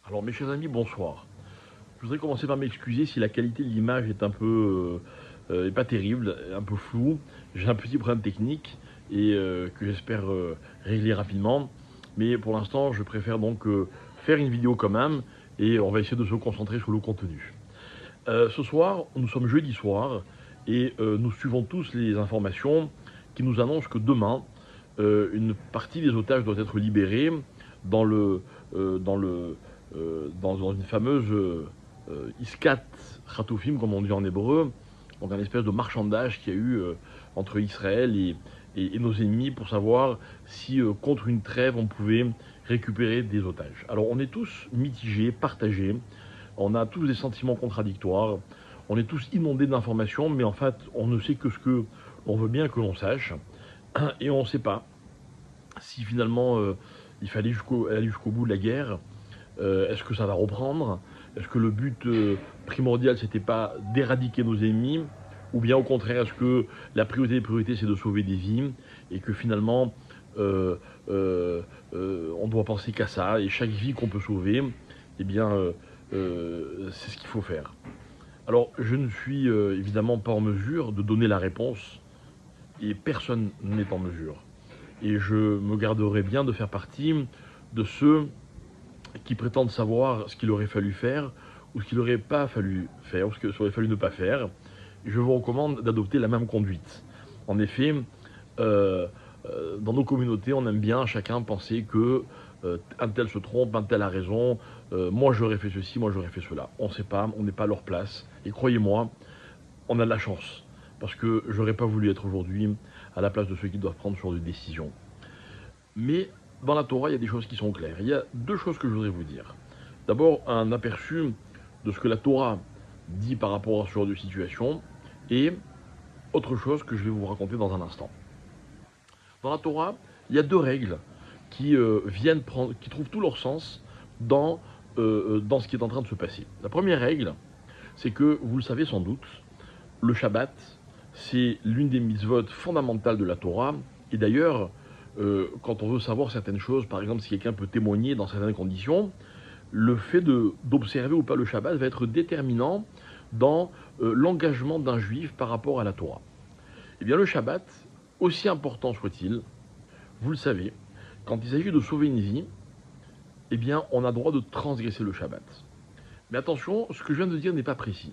Alors mes chers amis, bonsoir. Je voudrais commencer par m'excuser si la qualité de l'image est un peu est pas terrible, un peu floue. J'ai un petit problème technique et que j'espère régler rapidement. Mais pour l'instant, je préfère donc faire une vidéo quand même et on va essayer de se concentrer sur le contenu. Ce soir, nous sommes jeudi soir et nous suivons tous les informations qui nous annoncent que demain, une partie des otages doit être libérée dans le, dans le, dans une fameuse Iskat Chatoufim, comme on dit en hébreu, donc un espèce de marchandage qu'il y a eu entre Israël et nos ennemis pour savoir si contre une trêve on pouvait récupérer des otages. Alors on est tous mitigés, partagés, on a tous des sentiments contradictoires, on est tous inondés d'informations, mais en fait on ne sait que ce que l'on veut bien que l'on sache, et on ne sait pas si finalement il fallait aller jusqu'au bout de la guerre. Est-ce que ça va reprendre? Est-ce que le but primordial, c'était pas d'éradiquer nos ennemis? Ou bien au contraire, est-ce que la priorité des priorités, c'est de sauver des vies? Et que finalement, on doit penser qu'à ça, et chaque vie qu'on peut sauver, eh bien, c'est ce qu'il faut faire. Alors, je ne suis évidemment pas en mesure de donner la réponse, et personne n'est en mesure. Et je me garderai bien de faire partie de ceux qui prétendent savoir ce qu'il aurait fallu faire ou ce qu'il n'aurait pas fallu faire, ou ce qu'il aurait fallu ne pas faire. Je vous recommande d'adopter la même conduite. En effet, euh, dans nos communautés, on aime bien chacun penser que un tel se trompe, un tel a raison, moi j'aurais fait ceci, moi j'aurais fait cela. On ne sait pas, on n'est pas à leur place. Et croyez-moi, on a de la chance. Parce que j'aurais pas voulu être aujourd'hui à la place de ceux qui doivent prendre ce genre de décision. Mais dans la Torah, il y a des choses qui sont claires. Il y a deux choses que je voudrais vous dire. D'abord, un aperçu de ce que la Torah dit par rapport à ce genre de situation, et autre chose que je vais vous raconter dans un instant. Dans la Torah, il y a deux règles qui qui trouvent tout leur sens dans ce qui est en train de se passer. La première règle, c'est que, vous le savez sans doute, le Shabbat, c'est l'une des mitzvot fondamentales de la Torah, et d'ailleurs, quand on veut savoir certaines choses, par exemple si quelqu'un peut témoigner dans certaines conditions, le fait d'observer ou pas le Shabbat va être déterminant dans l'engagement d'un juif par rapport à la Torah. Eh bien le Shabbat, aussi important soit-il, vous le savez, quand il s'agit de sauver une vie, eh bien on a droit de transgresser le Shabbat. Mais attention, ce que je viens de dire n'est pas précis.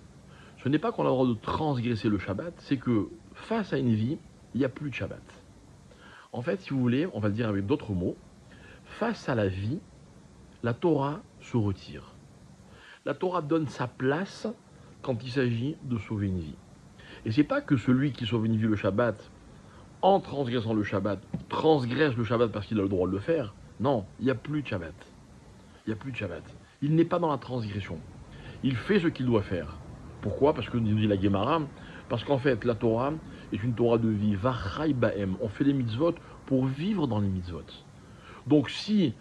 Ce n'est pas qu'on a le droit de transgresser le Shabbat, c'est que face à une vie, il n'y a plus de Shabbat. En fait, si vous voulez, on va le dire avec d'autres mots, face à la vie, la Torah se retire. La Torah donne sa place quand il s'agit de sauver une vie. Et c'est pas que celui qui sauve une vie le Shabbat, en transgressant le Shabbat, transgresse le Shabbat parce qu'il a le droit de le faire. Non, il n'y a plus de Shabbat. Il n'y a plus de Shabbat. Il n'est pas dans la transgression. Il fait ce qu'il doit faire. Pourquoi? Parce que nous dit la Gemara, parce qu'en fait la Torah est une Torah de vie. Vachai baem. On fait les mitzvot pour vivre dans les mitzvot. Donc si,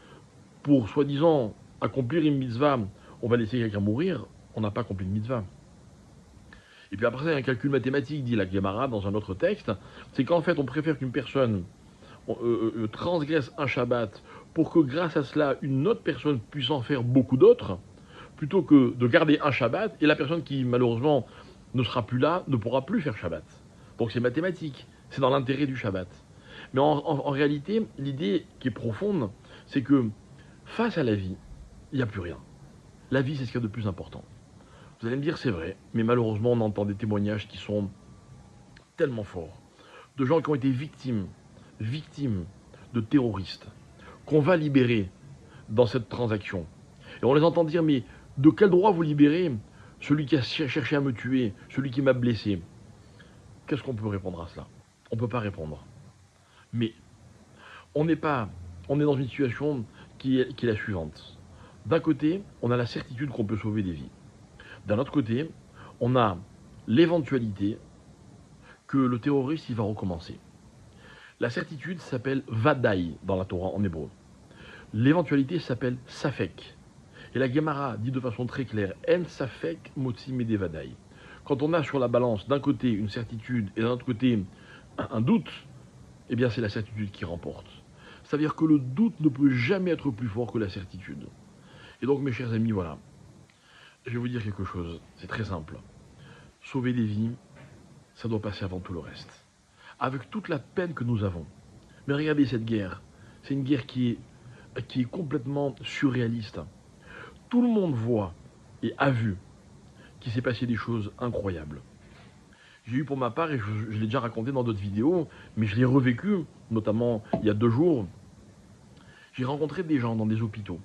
pour soi-disant accomplir une mitzvah, on va laisser quelqu'un mourir, on n'a pas accompli une mitzvah. Et puis après, il y a un calcul mathématique, dit la Gemara dans un autre texte, c'est qu'en fait, on préfère qu'une personne transgresse un Shabbat pour que grâce à cela, une autre personne puisse en faire beaucoup d'autres, plutôt que de garder un Shabbat et la personne qui malheureusement ne sera plus là ne pourra plus faire Shabbat. Donc c'est mathématique, c'est dans l'intérêt du Shabbat. Mais en réalité, l'idée qui est profonde, c'est que face à la vie, il n'y a plus rien. La vie, c'est ce qu'il y a de plus important. Vous allez me dire, c'est vrai, mais malheureusement, on entend des témoignages qui sont tellement forts, de gens qui ont été victimes de terroristes, qu'on va libérer dans cette transaction. Et on les entend dire, mais de quel droit vous libérez celui qui a cherché à me tuer, celui qui m'a blessé? Qu'est-ce qu'on peut répondre à cela? On ne peut pas répondre. Mais on n'est pas, on est dans une situation qui est la suivante. D'un côté, on a la certitude qu'on peut sauver des vies. D'un autre côté, on a l'éventualité que le terroriste il va recommencer. La certitude s'appelle Vadaï dans la Torah en hébreu. L'éventualité s'appelle Safek. Et la Gemara dit de façon très claire En Safek Motzi Mede Vadaï. Quand on a sur la balance d'un côté une certitude et d'un autre côté un doute, eh bien c'est la certitude qui remporte. C'est-à-dire que le doute ne peut jamais être plus fort que la certitude. Et donc mes chers amis, voilà, je vais vous dire quelque chose, c'est très simple. Sauver des vies, ça doit passer avant tout le reste. Avec toute la peine que nous avons. Mais regardez cette guerre, c'est une guerre qui est complètement surréaliste. Tout le monde voit et a vu qu'il s'est passé des choses incroyables. J'ai eu pour ma part, et je l'ai déjà raconté dans d'autres vidéos, mais je l'ai revécu, notamment il y a 2 jours, j'ai rencontré des gens dans des hôpitaux.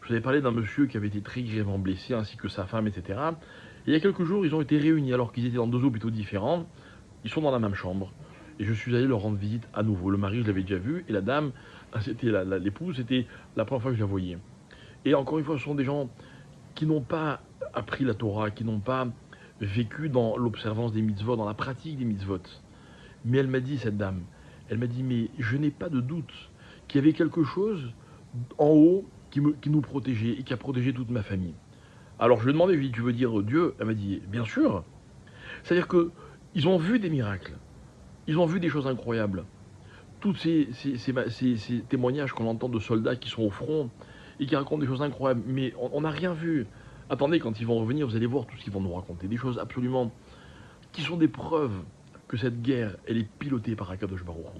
Je vous avais parlé d'un monsieur qui avait été très grièvement blessé, ainsi que sa femme, etc. Et il y a quelques jours, ils ont été réunis alors qu'ils étaient dans 2 hôpitaux différents. Ils sont dans la même chambre. Et je suis allé leur rendre visite à nouveau. Le mari, je l'avais déjà vu, et la dame, c'était l'épouse, c'était la première fois que je la voyais. Et encore une fois, ce sont des gens qui n'ont pas appris la Torah, qui n'ont pas vécu dans l'observance des mitzvot, dans la pratique des mitzvot. Mais elle m'a dit, cette dame, elle m'a dit, mais je n'ai pas de doute qu'il y avait quelque chose en haut qui nous protégeait et qui a protégé toute ma famille. Alors je lui ai demandé, je lui ai dit, tu veux dire Dieu? Elle m'a dit, bien sûr. C'est-à-dire qu'ils ont vu des miracles, ils ont vu des choses incroyables. Tous ces témoignages qu'on entend de soldats qui sont au front et qui racontent des choses incroyables, mais on n'a rien vu. Attendez, quand ils vont revenir, vous allez voir tout ce qu'ils vont nous raconter. Des choses absolument qui sont des preuves que cette guerre, elle est pilotée par Akadosh Baruch Hu.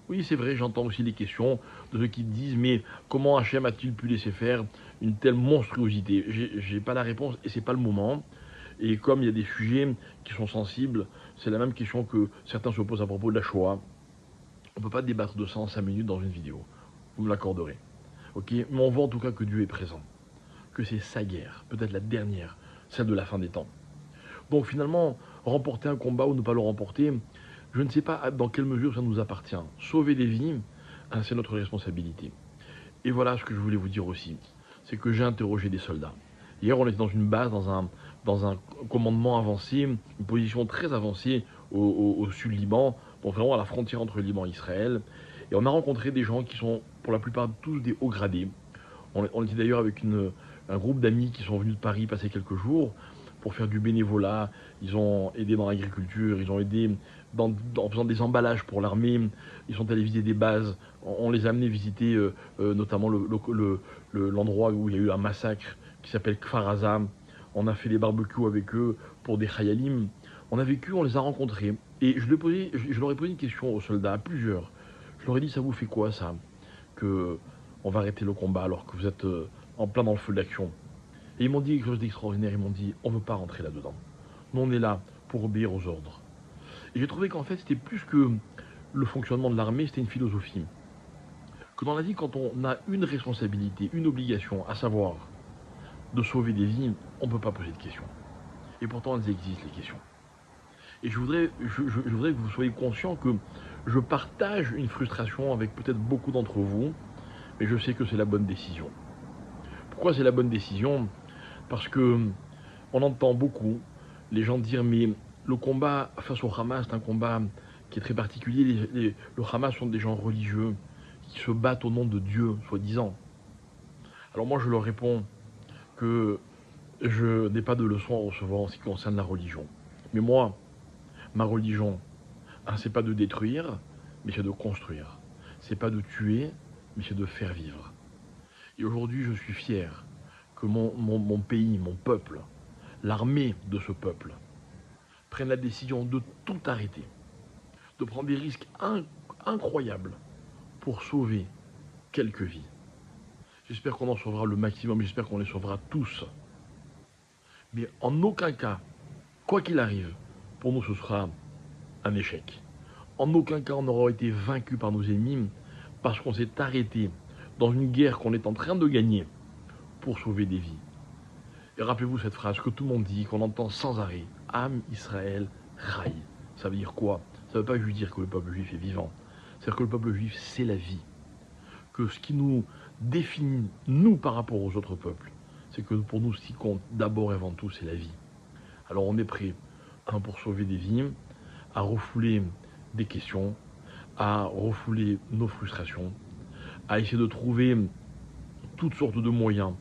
Oui, c'est vrai, j'entends aussi les questions de ceux qui disent mais comment Hachem a-t-il pu laisser faire une telle monstruosité? J'ai pas la réponse et c'est pas le moment. Et comme il y a des sujets qui sont sensibles, c'est la même question que certains se posent à propos de la Shoah. On ne peut pas débattre de ça en 5 minutes dans une vidéo. Vous me l'accorderez. Ok? Mais on voit en tout cas que Dieu est présent. Que c'est sa guerre, peut-être la dernière, celle de la fin des temps. Donc finalement, remporter un combat ou ne pas le remporter, je ne sais pas dans quelle mesure ça nous appartient. Sauver des vies, hein, c'est notre responsabilité. Et voilà ce que je voulais vous dire aussi, c'est que j'ai interrogé des soldats. Hier, on était dans une base, dans un commandement avancé, une position très avancée au sud Liban, donc vraiment à la frontière entre le Liban et Israël. Et on a rencontré des gens qui sont pour la plupart tous des hauts gradés. On était d'ailleurs avec un groupe d'amis qui sont venus de Paris passer quelques jours pour faire du bénévolat. Ils ont aidé dans l'agriculture, ils ont aidé en faisant des emballages pour l'armée. Ils sont allés visiter des bases. On les a amenés visiter notamment l'endroit où il y a eu un massacre qui s'appelle Kfar Aza. On a fait des barbecues avec eux pour des Khayalim. On a vécu, on les a rencontrés. Et je leur ai posé une question aux soldats, à plusieurs. Je leur ai dit, ça vous fait quoi ça? Que on va arrêter le combat alors que vous êtes en plein dans le feu de l'action. Et ils m'ont dit quelque chose d'extraordinaire, ils m'ont dit, on ne veut pas rentrer là-dedans. Nous, on est là pour obéir aux ordres. Et j'ai trouvé qu'en fait, c'était plus que le fonctionnement de l'armée, c'était une philosophie. Que dans la vie, quand on a une responsabilité, une obligation, à savoir de sauver des vies, on ne peut pas poser de questions. Et pourtant, elles existent, les questions. Et je voudrais que vous soyez conscient que je partage une frustration avec peut-être beaucoup d'entre vous, mais je sais que c'est la bonne décision. Pourquoi c'est la bonne décision? Parce que on entend beaucoup les gens dire mais le combat face au Hamas, c'est un combat qui est très particulier. Le Hamas sont des gens religieux qui se battent au nom de Dieu, soi-disant. Alors moi je leur réponds que je n'ai pas de leçon à recevoir en ce qui concerne la religion. Mais moi, ma religion, hein, c'est pas de détruire, mais c'est de construire. C'est pas de tuer, mais c'est de faire vivre. Et aujourd'hui, je suis fier que mon pays, mon peuple, l'armée de ce peuple, prenne la décision de tout arrêter, de prendre des risques incroyables pour sauver quelques vies. J'espère qu'on en sauvera le maximum, j'espère qu'on les sauvera tous. Mais en aucun cas, quoi qu'il arrive, pour nous ce sera un échec. En aucun cas on n'aura été vaincu par nos ennemis parce qu'on s'est arrêté dans une guerre qu'on est en train de gagner pour sauver des vies. Et rappelez-vous cette phrase que tout le monde dit, qu'on entend sans arrêt. Am Israël Chai. Ça veut dire quoi? Ça ne veut pas juste dire que le peuple juif est vivant. C'est-à-dire que le peuple juif, c'est la vie. Que ce qui nous définit, nous, par rapport aux autres peuples, c'est que pour nous, ce qui compte d'abord et avant tout, c'est la vie. Alors on est prêt, pour sauver des vies, à refouler des questions, à refouler nos frustrations, à essayer de trouver toutes sortes de moyens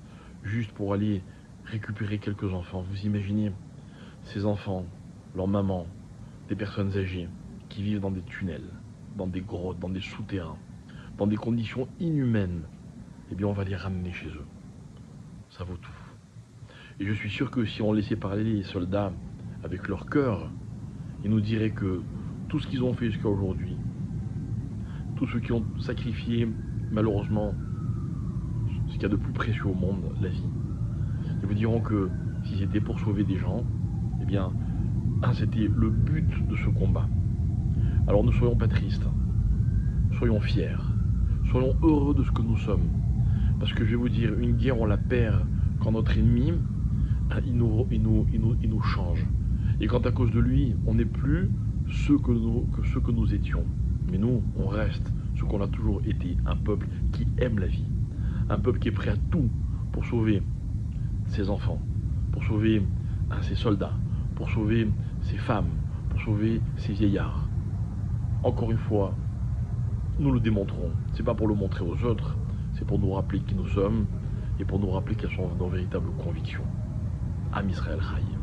juste pour aller récupérer quelques enfants. Vous imaginez ces enfants, leurs mamans, des personnes âgées qui vivent dans des tunnels, dans des grottes, dans des souterrains, dans des conditions inhumaines. Eh bien, on va les ramener chez eux. ça vaut tout. Et je suis sûr que si on laissait parler les soldats avec leur cœur, ils nous diraient que tout ce qu'ils ont fait jusqu'à aujourd'hui, tous ceux qui ont sacrifié malheureusement ce qu'il y a de plus précieux au monde, la vie, ils vous diront que si c'était pour sauver des gens, eh bien, c'était le but de ce combat. Alors ne soyons pas tristes, soyons fiers, soyons heureux de ce que nous sommes. Parce que je vais vous dire, une guerre on la perd quand notre ennemi, il nous change. Et quand à cause de lui, on n'est plus ceux que nous étions. Mais nous, on reste ce qu'on a toujours été, un peuple qui aime la vie. Un peuple qui est prêt à tout pour sauver ses enfants, pour sauver ses soldats, pour sauver ses femmes, pour sauver ses vieillards. Encore une fois, nous le démontrons. C'est pas pour le montrer aux autres, c'est pour nous rappeler qui nous sommes et pour nous rappeler quelles sont nos véritables convictions. Am Israël Chai.